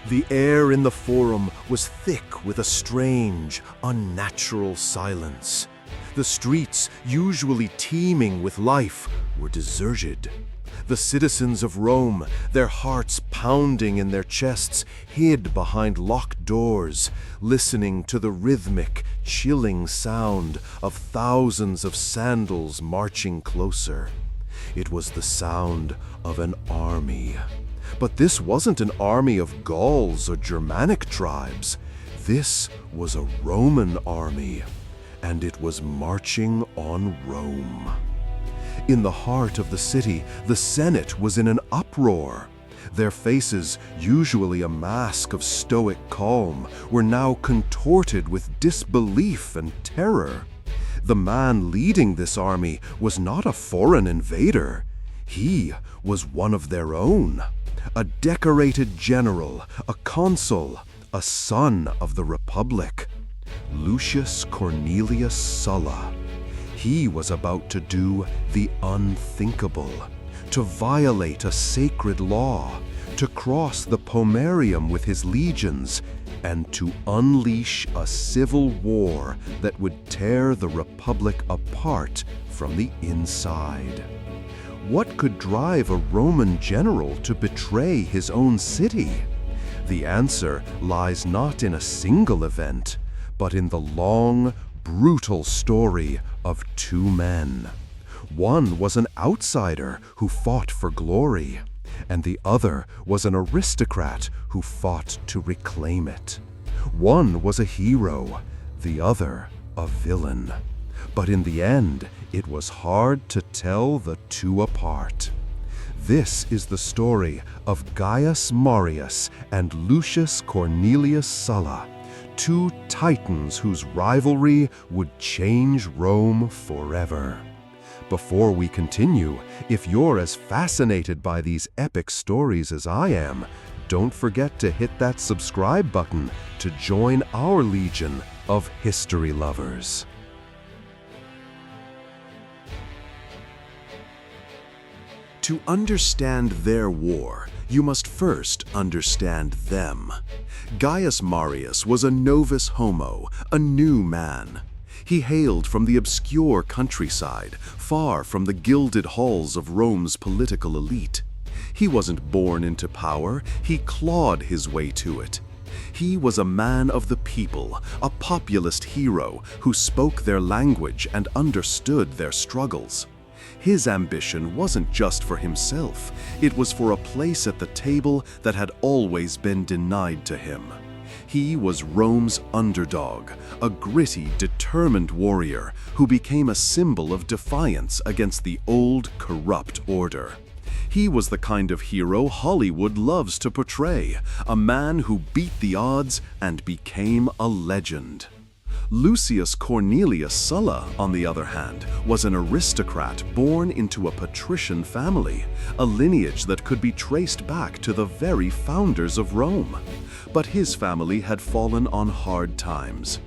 The air in the forum was thick with a strange, unnatural silence. The streets, usually teeming with life, were deserted. The citizens of Rome, their hearts pounding in their chests, hid behind locked doors, listening to the rhythmic, chilling sound of thousands of sandals marching closer. It was the sound of an army. But this wasn't an army of Gauls or Germanic tribes. This was a Roman army, and it was marching on Rome. In the heart of the city, the Senate was in an uproar. Their faces, usually a mask of stoic calm, were now contorted with disbelief and terror. The man leading this army was not a foreign invader. He was one of their own. A decorated general, a consul, a son of the Republic. Lucius Cornelius Sulla. He was about to do the unthinkable, to violate a sacred law, to cross the Pomerium with his legions, and to unleash a civil war that would tear the Republic apart from the inside. What could drive a Roman general to betray his own city? The answer lies not in a single event, but in the long, brutal story of two men. One was an outsider who fought for glory, and the other was an aristocrat who fought to reclaim it. One was a hero, the other a villain. But in the end, it was hard to tell the two apart. This is the story of Gaius Marius and Lucius Cornelius Sulla, two titans whose rivalry would change Rome forever. Before we continue, if you're as fascinated by these epic stories as I am, don't forget to hit that subscribe button to join our legion of history lovers. To understand their war, you must first understand them. Gaius Marius was a novus homo, a new man. He hailed from the obscure countryside, far from the gilded halls of Rome's political elite. He wasn't born into power, he clawed his way to it. He was a man of the people, a populist hero who spoke their language and understood their struggles. His ambition wasn't just for himself, it was for a place at the table that had always been denied to him. He was Rome's underdog, a gritty, determined warrior who became a symbol of defiance against the old, corrupt order. He was the kind of hero Hollywood loves to portray, a man who beat the odds and became a legend. Lucius Cornelius Sulla, on the other hand, was an aristocrat born into a patrician family, a lineage that could be traced back to the very founders of Rome. But his family had fallen on hard times.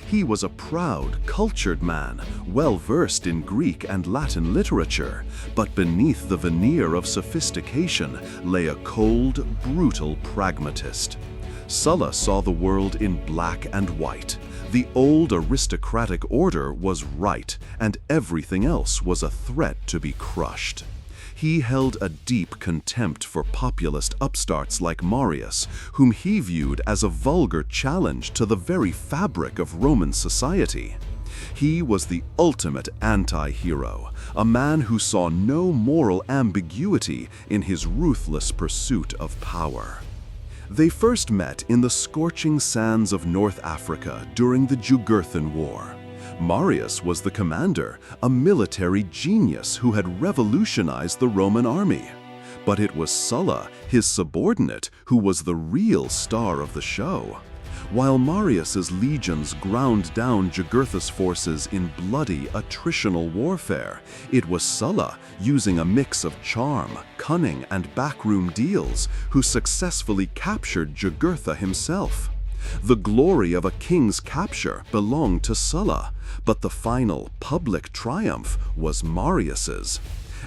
He was a proud, cultured man, well-versed in Greek and Latin literature, but beneath the veneer of sophistication lay a cold, brutal pragmatist. Sulla saw the world in black and white. The old aristocratic order was right, and everything else was a threat to be crushed. He held a deep contempt for populist upstarts like Marius, whom he viewed as a vulgar challenge to the very fabric of Roman society. He was the ultimate anti-hero, a man who saw no moral ambiguity in his ruthless pursuit of power. They first met in the scorching sands of North Africa during the Jugurthan War. Marius was the commander, a military genius who had revolutionized the Roman army. But it was Sulla, his subordinate, who was the real star of the show. While Marius's legions ground down Jugurtha's forces in bloody, attritional warfare, it was Sulla, using a mix of charm, cunning, and backroom deals, who successfully captured Jugurtha himself. The glory of a king's capture belonged to Sulla, but the final, public triumph was Marius's.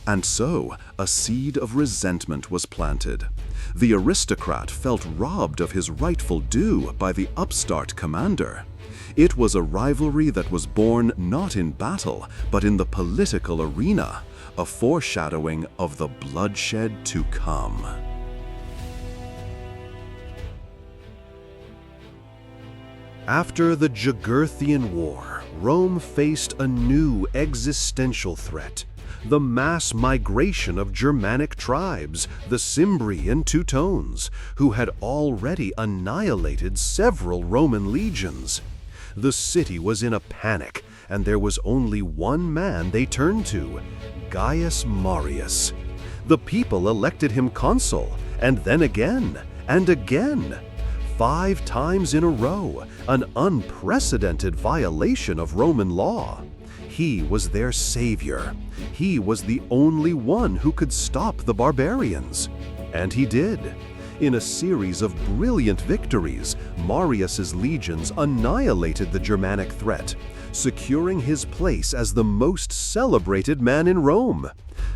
And so, a seed of resentment was planted. The aristocrat felt robbed of his rightful due by the upstart commander. It was a rivalry that was born not in battle, but in the political arena, a foreshadowing of the bloodshed to come. After the Jugurthian War, Rome faced a new existential threat: the mass migration of Germanic tribes, the Cimbri and Teutones, who had already annihilated several Roman legions. The city was in a panic, and there was only one man they turned to: Gaius Marius. The people elected him consul, and then again, and again. 5 times in a row, an unprecedented violation of Roman law. He was their savior. He was the only one who could stop the barbarians. And he did. In a series of brilliant victories, Marius's legions annihilated the Germanic threat, securing his place as the most celebrated man in Rome.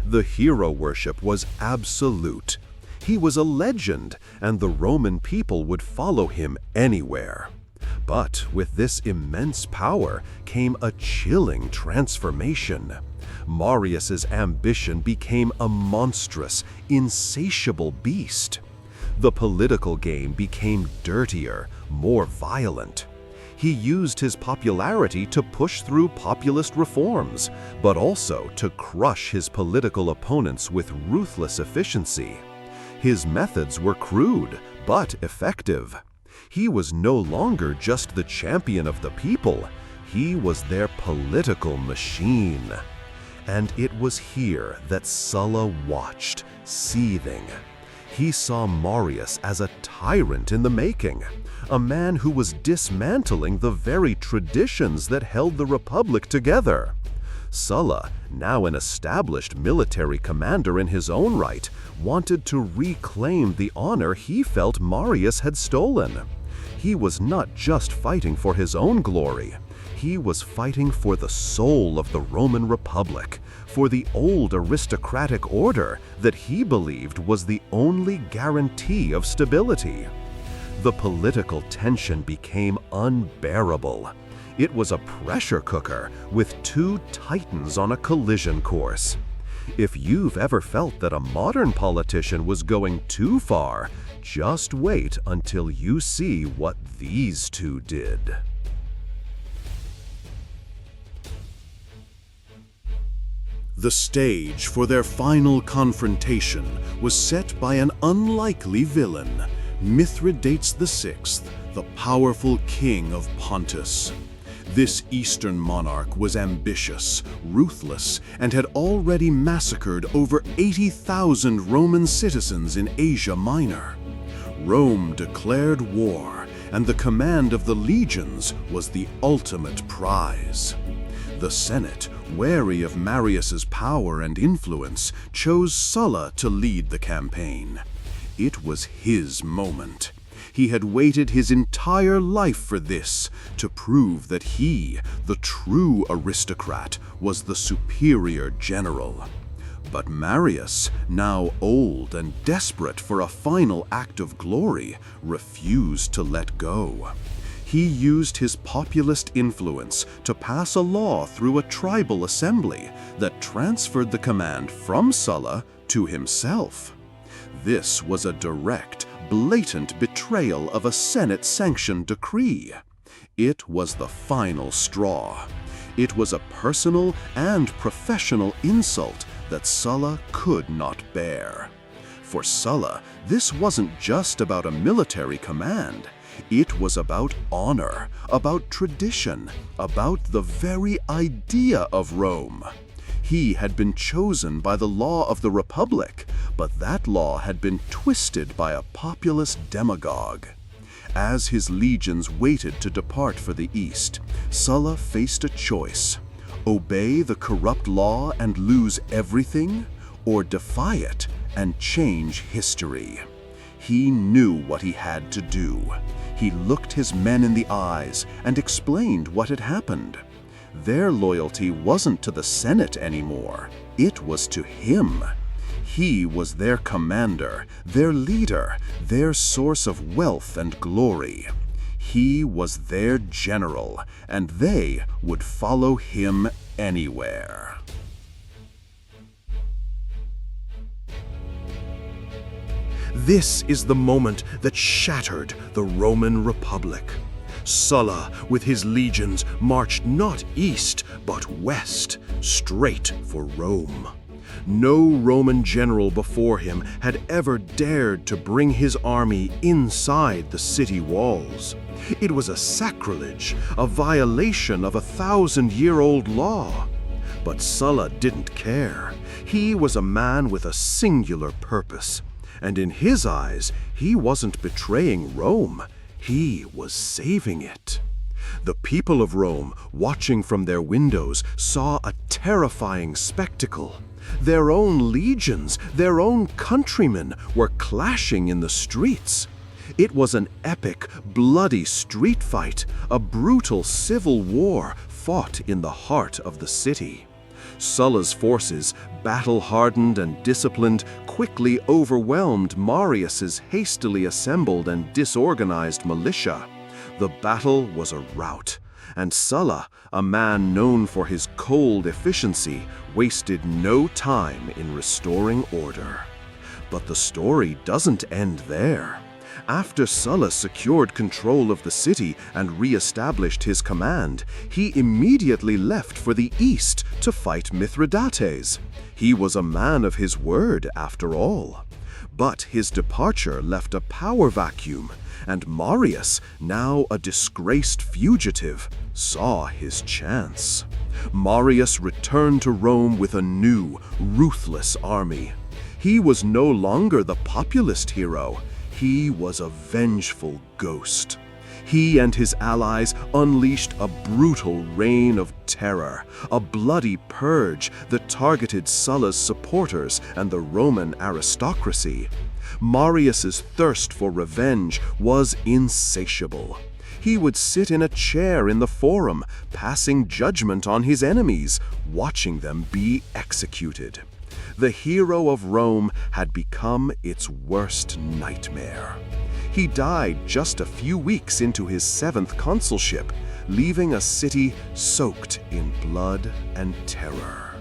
The hero worship was absolute. He was a legend, and the Roman people would follow him anywhere. But with this immense power came a chilling transformation. Marius's ambition became a monstrous, insatiable beast. The political game became dirtier, more violent. He used his popularity to push through populist reforms, but also to crush his political opponents with ruthless efficiency. His methods were crude, but effective. He was no longer just the champion of the people. He was their political machine. And it was here that Sulla watched, seething. He saw Marius as a tyrant in the making, a man who was dismantling the very traditions that held the Republic together. Sulla, now an established military commander in his own right, wanted to reclaim the honor he felt Marius had stolen. He was not just fighting for his own glory. He was fighting for the soul of the Roman Republic, for the old aristocratic order that he believed was the only guarantee of stability. The political tension became unbearable. It was a pressure cooker with 2 titans on a collision course. If you've ever felt that a modern politician was going too far, just wait until you see what these 2 did. The stage for their final confrontation was set by an unlikely villain, Mithridates VI, the powerful king of Pontus. This Eastern monarch was ambitious, ruthless, and had already massacred over 80,000 Roman citizens in Asia Minor. Rome declared war, and the command of the legions was the ultimate prize. The Senate, wary of Marius's power and influence, chose Sulla to lead the campaign. It was his moment. He had waited his entire life for this, to prove that he, the true aristocrat, was the superior general. But Marius, now old and desperate for a final act of glory, refused to let go. He used his populist influence to pass a law through a tribal assembly that transferred the command from Sulla to himself. This was a direct, blatant betrayal of a Senate-sanctioned decree. It was the final straw. It was a personal and professional insult that Sulla could not bear. For Sulla, this wasn't just about a military command. It was about honor, about tradition, about the very idea of Rome. He had been chosen by the law of the Republic, but that law had been twisted by a populist demagogue. As his legions waited to depart for the east, Sulla faced a choice: obey the corrupt law and lose everything, or defy it and change history. He knew what he had to do. He looked his men in the eyes and explained what had happened. Their loyalty wasn't to the Senate anymore. It was to him. He was their commander, their leader, their source of wealth and glory. He was their general, and they would follow him anywhere. This is the moment that shattered the Roman Republic. Sulla, with his legions, marched not east, but west, straight for Rome. No Roman general before him had ever dared to bring his army inside the city walls. It was a sacrilege, a violation of a 1,000-year-old law. But Sulla didn't care. He was a man with a singular purpose. And in his eyes, he wasn't betraying Rome. He was saving it. The people of Rome, watching from their windows, saw a terrifying spectacle. Their own legions, their own countrymen, were clashing in the streets. It was an epic, bloody street fight, a brutal civil war fought in the heart of the city. Sulla's forces, battle-hardened and disciplined, quickly overwhelmed Marius's hastily assembled and disorganized militia. The battle was a rout, and Sulla, a man known for his cold efficiency, wasted no time in restoring order. But the story doesn't end there. After Sulla secured control of the city and re-established his command, he immediately left for the east to fight Mithridates. He was a man of his word, after all. But his departure left a power vacuum, and Marius, now a disgraced fugitive, saw his chance. Marius returned to Rome with a new, ruthless army. He was no longer the populist hero. He was a vengeful ghost. He and his allies unleashed a brutal reign of terror, a bloody purge that targeted Sulla's supporters and the Roman aristocracy. Marius's thirst for revenge was insatiable. He would sit in a chair in the Forum, passing judgment on his enemies, watching them be executed. The hero of Rome had become its worst nightmare. He died just a few weeks into his 7th consulship, leaving a city soaked in blood and terror.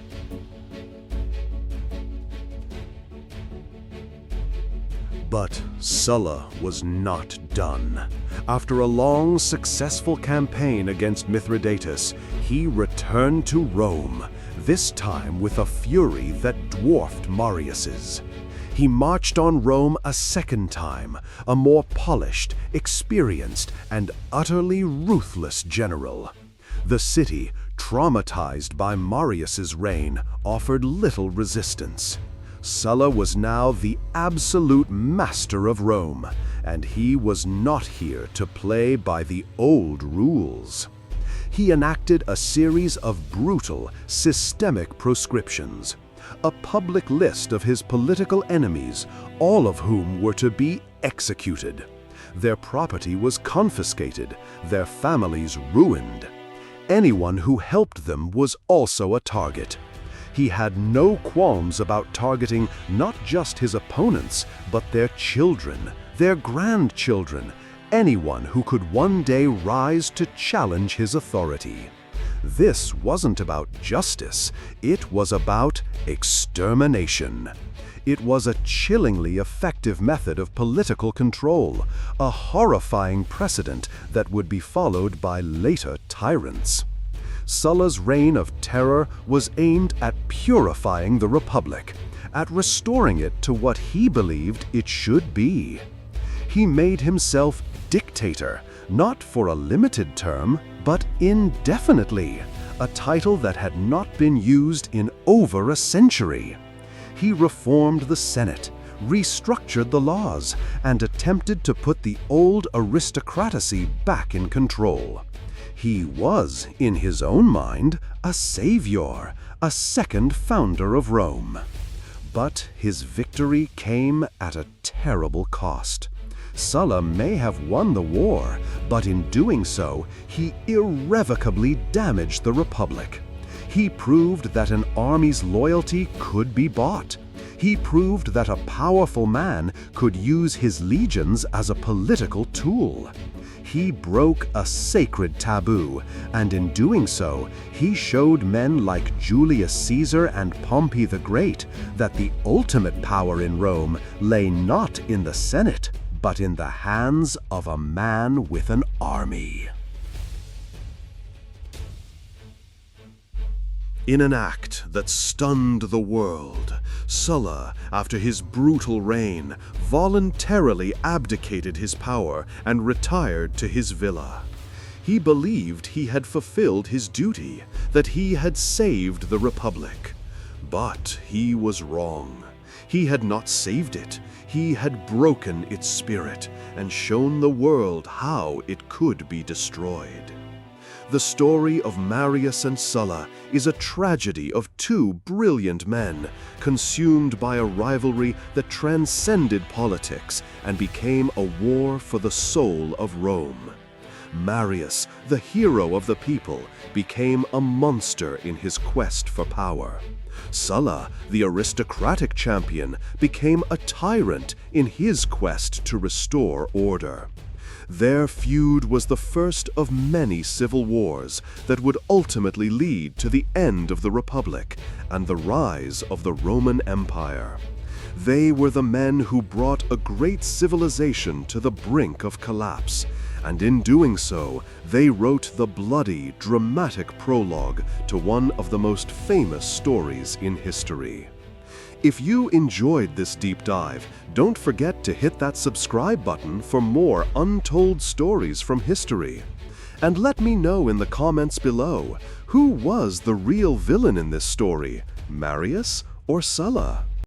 But Sulla was not done. After a long, successful campaign against Mithridates, he returned to Rome, this time with a fury that dwarfed Marius's. He marched on Rome a second time, a more polished, experienced, and utterly ruthless general. The city, traumatized by Marius's reign, offered little resistance. Sulla was now the absolute master of Rome, and he was not here to play by the old rules. He enacted a series of brutal, systemic proscriptions, a public list of his political enemies, all of whom were to be executed. Their property was confiscated, their families ruined. Anyone who helped them was also a target. He had no qualms about targeting not just his opponents, but their children, their grandchildren, anyone who could one day rise to challenge his authority. This wasn't about justice, it was about extermination. It was a chillingly effective method of political control, a horrifying precedent that would be followed by later tyrants. Sulla's reign of terror was aimed at purifying the Republic, at restoring it to what he believed it should be. He made himself dictator, not for a limited term, but indefinitely, a title that had not been used in over a century. He reformed the Senate, restructured the laws, and attempted to put the old aristocracy back in control. He was, in his own mind, a savior, a second founder of Rome. But his victory came at a terrible cost. Sulla may have won the war, but in doing so, he irrevocably damaged the Republic. He proved that an army's loyalty could be bought. He proved that a powerful man could use his legions as a political tool. He broke a sacred taboo, and in doing so, he showed men like Julius Caesar and Pompey the Great that the ultimate power in Rome lay not in the Senate, but in the hands of a man with an army. In an act that stunned the world, Sulla, after his brutal reign, voluntarily abdicated his power and retired to his villa. He believed he had fulfilled his duty, that he had saved the Republic. But he was wrong. He had not saved it. He had broken its spirit and shown the world how it could be destroyed. The story of Marius and Sulla is a tragedy of two brilliant men, consumed by a rivalry that transcended politics and became a war for the soul of Rome. Marius, the hero of the people, became a monster in his quest for power. Sulla, the aristocratic champion, became a tyrant in his quest to restore order. Their feud was the first of many civil wars that would ultimately lead to the end of the Republic and the rise of the Roman Empire. They were the men who brought a great civilization to the brink of collapse, and in doing so, they wrote the bloody, dramatic prologue to one of the most famous stories in history. If you enjoyed this deep dive, don't forget to hit that subscribe button for more untold stories from history. And let me know in the comments below, who was the real villain in this story, Marius or Sulla?